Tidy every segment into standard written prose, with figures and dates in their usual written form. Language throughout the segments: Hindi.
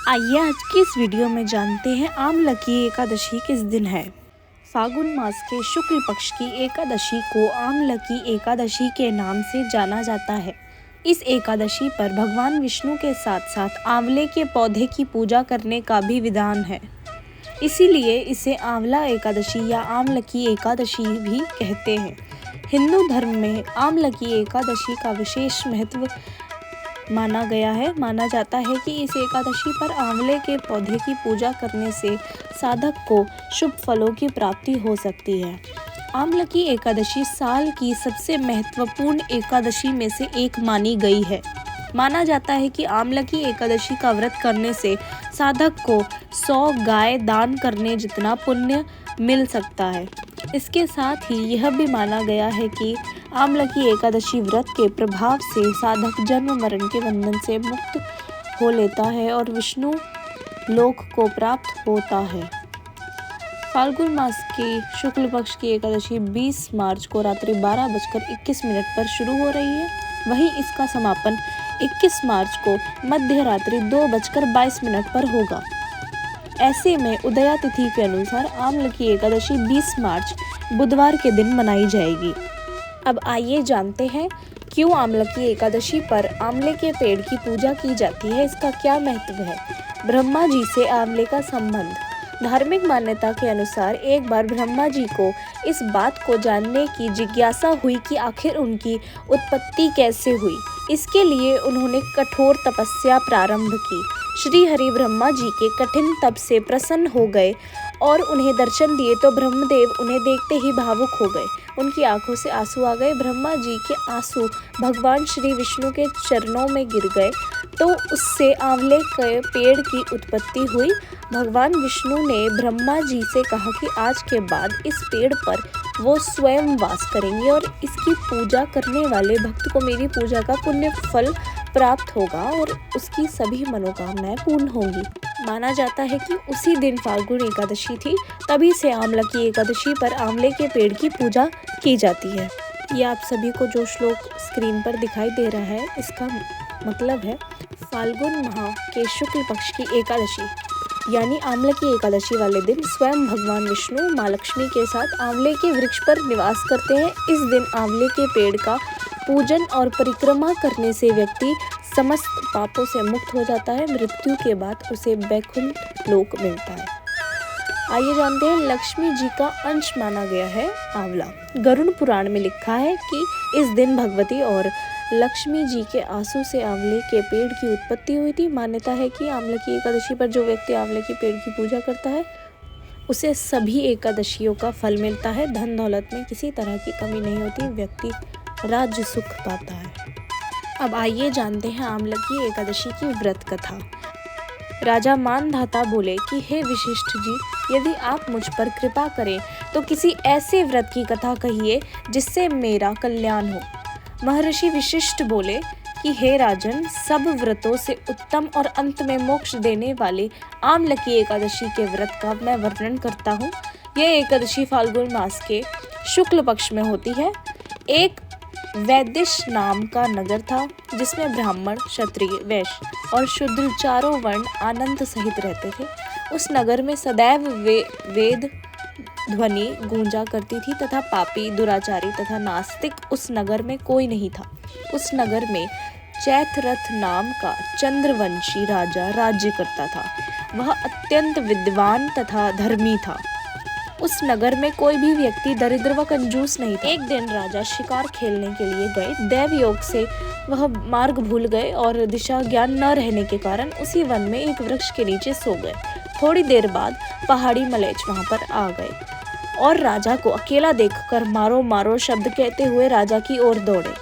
आइए आज की इस वीडियो में जानते हैं आमलकी एकादशी किस दिन है। फागुन मास के शुक्ल पक्ष की एकादशी को आमलकी एकादशी के नाम से जाना जाता है। इस एकादशी पर भगवान विष्णु के साथ साथ आंवले के पौधे की पूजा करने का भी विधान है। इसीलिए इसे आंवला एकादशी या आमलकी एकादशी भी कहते हैं। हिंदू धर्म में आमलकी एकादशी का विशेष महत्व माना जाता है कि इस एकादशी पर आंवले के पौधे की पूजा करने से साधक को शुभ फलों की प्राप्ति हो सकती है। आमलकी एकादशी साल की सबसे महत्वपूर्ण एकादशी में से एक मानी गई है। माना जाता है कि आमलकी एकादशी का व्रत करने से साधक को 100 गाय दान करने जितना पुण्य मिल सकता है। इसके साथ ही यह भी माना गया है कि आमलकी एकादशी व्रत के प्रभाव से साधक जन्म मरण के बंधन से मुक्त हो लेता है और विष्णु लोक को प्राप्त होता है। फाल्गुन मास की शुक्ल पक्ष की एकादशी 20 मार्च को रात्रि 12:21 पर शुरू हो रही है। वहीं इसका समापन 21 मार्च को मध्य रात्रि 2:22 पर होगा। ऐसे में उदया तिथि के अनुसार आमलकी एकादशी 20 मार्च बुधवार के दिन मनाई जाएगी। अब आइए जानते हैं क्यों आमलकी एकादशी पर आंवले के पेड़ की पूजा की जाती है, इसका क्या महत्व है। ब्रह्मा जी से आंवले का संबंध। धार्मिक मान्यता के अनुसार एक बार ब्रह्मा जी को इस बात को जानने की जिज्ञासा हुई कि आखिर उनकी उत्पत्ति कैसे हुई। इसके लिए उन्होंने कठोर तपस्या प्रारंभ की। श्री हरि ब्रह्मा जी के कठिन तप से प्रसन्न हो गए और उन्हें दर्शन दिए तो ब्रह्मदेव उन्हें देखते ही भावुक हो गए। उनकी आंखों से आंसू आ गए। ब्रह्मा जी के आंसू भगवान श्री विष्णु के चरणों में गिर गए तो उससे आंवले के पेड़ की उत्पत्ति हुई। भगवान विष्णु ने ब्रह्मा जी से कहा कि आज के बाद इस पेड़ पर वो स्वयं वास करेंगे और इसकी पूजा करने वाले भक्त को मेरी पूजा का पुण्य फल प्राप्त होगा और उसकी सभी मनोकामनाएं पूर्ण होंगी। माना जाता है कि उसी दिन फाल्गुन एकादशी थी, तभी से आमलकी एकादशी पर आंवले के पेड़ की पूजा की जाती है। ये आप सभी को जो श्लोक स्क्रीन पर दिखाई दे रहा है, इसका मतलब है फाल्गुन माह के शुक्ल पक्ष की एकादशी यानी आमलकी एकादशी वाले दिन स्वयं भगवान विष्णु माँ लक्ष्मी के साथ आंवले के वृक्ष पर निवास करते हैं। इस दिन आंवले के पेड़ का पूजन और परिक्रमा करने से व्यक्ति समस्त पापों से मुक्त हो जाता है। मृत्यु के बाद उसे वैकुंठ लोक मिलता है। आइए जानते हैं लक्ष्मी जी का अंश माना गया है आंवला। गरुड़ पुराण में लिखा है कि इस दिन भगवती और लक्ष्मी जी के आंसू से आंवले के पेड़ की उत्पत्ति हुई थी। मान्यता है कि आमलकी एकादशी पर जो व्यक्ति आंवले के पेड़ की पूजा करता है उसे सभी एकादशियों का फल मिलता है। धन दौलत में किसी तरह की कमी नहीं होती, व्यक्ति राज्य सुख पाता है। अब आइए जानते हैं आमलकी एकादशी की व्रत कथा। राजा मानधाता बोले कि हे विशिष्ट जी, यदि आप मुझ पर कृपा करें तो किसी ऐसे व्रत की कथा कहिए जिससे मेरा कल्याण हो। महर्षि विशिष्ट बोले कि हे राजन, सब व्रतों से उत्तम और अंत में मोक्ष देने वाले आमलकी एकादशी के व्रत का मैं वर्णन करता हूँ। यह एकादशी फाल्गुन मास के शुक्ल पक्ष में होती है। एक वैदिश नाम का नगर था जिसमें ब्राह्मण, क्षत्रिय, वैश्य और शूद्र चारों वर्ण आनंद सहित रहते थे। उस नगर में सदैव वेद ध्वनि गूंजा करती थी तथा पापी, दुराचारी तथा नास्तिक उस नगर में कोई नहीं था। उस नगर में चैत्ररथ नाम का चंद्रवंशी राजा राज्य करता था। वह अत्यंत विद्वान तथा धर्मी था। उस नगर में कोई भी व्यक्ति दरिद्र व कंजूस नहीं था। एक दिन राजा शिकार खेलने के लिए गए। दैव योग से वह मार्ग भूल गए और दिशा ज्ञान न रहने के कारण उसी वन में एक वृक्ष के नीचे सो गए। थोड़ी देर बाद पहाड़ी मलेच वहां पर आ गए और राजा को अकेला देखकर मारो मारो शब्द कहते हुए राजा की ओर दौड़े।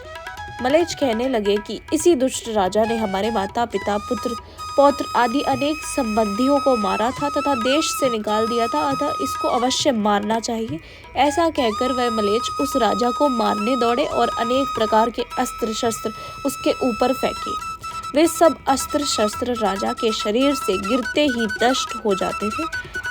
मलेच कहने लगे कि इसी दुष्ट राजा ने हमारे माता पिता, पुत्र, पौत्र आदि अनेक संबंधियों को मारा था तथा देश से निकाल दिया था, अतः इसको अवश्य मारना चाहिए। ऐसा कहकर वह मलेच उस राजा को मारने दौड़े और अनेक प्रकार के अस्त्र शस्त्र उसके ऊपर फेंके। वे सब अस्त्र शस्त्र राजा के शरीर से गिरते ही नष्ट हो जाते थे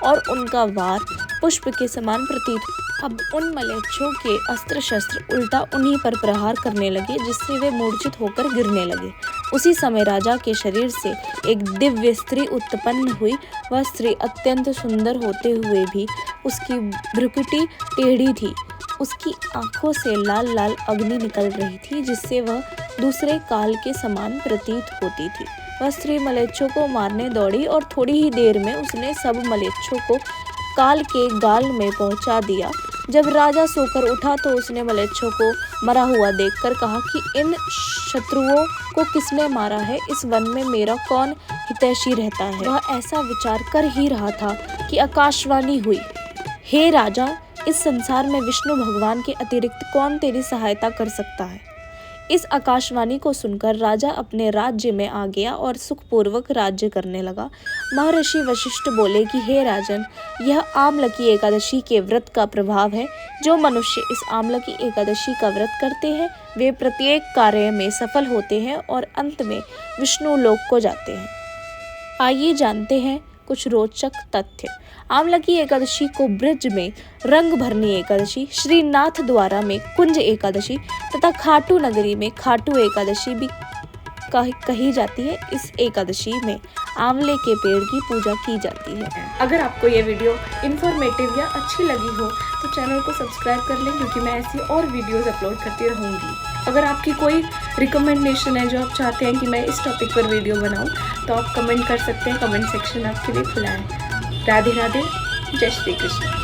और उनका वार पुष्प के समान प्रतीत। अब उन मलेच्छों के अस्त्र शस्त्र उल्टा उन्हीं पर प्रहार करने लगे जिससे वे मूर्छित होकर गिरने लगे। उसी समय राजा के शरीर से एक दिव्य स्त्री उत्पन्न हुई। वह स्त्री अत्यंत सुंदर होते हुए भी उसकी भ्रुकुटी टेढ़ी थी। उसकी आंखों से लाल लाल अग्नि निकल रही थी, जिससे वह दूसरे काल के समान प्रतीत होती थी। वह स्त्री मलेच्छों को मारने दौड़ी और थोड़ी ही देर में उसने सब मलेच्छों को काल के गाल में पहुंचा दिया। जब राजा सोकर उठा तो उसने मलेच्छों को मरा हुआ देखकर कहा कि इन शत्रुओं को किसने मारा है? इस वन में मेरा कौन हितैषी रहता है? वह ऐसा विचार कर ही रहा था कि आकाशवाणी हुई, हे राजा, इस संसार में विष्णु भगवान के अतिरिक्त कौन तेरी सहायता कर सकता है? इस आकाशवाणी को सुनकर राजा अपने राज्य में आ गया और सुखपूर्वक राज्य करने लगा। महर्षि वशिष्ठ बोले कि हे राजन, यह आमलकी एकादशी के व्रत का प्रभाव है। जो मनुष्य इस आमलकी एकादशी का व्रत करते हैं वे प्रत्येक कार्य में सफल होते हैं और अंत में विष्णु लोक को जाते हैं। आइए जानते हैं कुछ रोचक तथ्य। आमलकी एकादशी को ब्रज में रंग भरनी एकादशी, श्रीनाथ द्वारा में कुंज एकादशी तथा खाटू नगरी में खाटू एकादशी भी कही जाती है। इस एकादशी में आंवले के पेड़ की पूजा की जाती है। अगर आपको ये वीडियो इन्फॉर्मेटिव या अच्छी लगी हो तो चैनल को सब्सक्राइब कर लें, क्योंकि मैं ऐसी और वीडियोस अपलोड करती रहूँगी। अगर आपकी कोई रिकमेंडेशन है जो आप चाहते हैं कि मैं इस टॉपिक पर वीडियो बनाऊं, तो आप कमेंट कर सकते हैं। कमेंट सेक्शन आपके लिए खुला है। राधे राधे, जय श्री कृष्ण।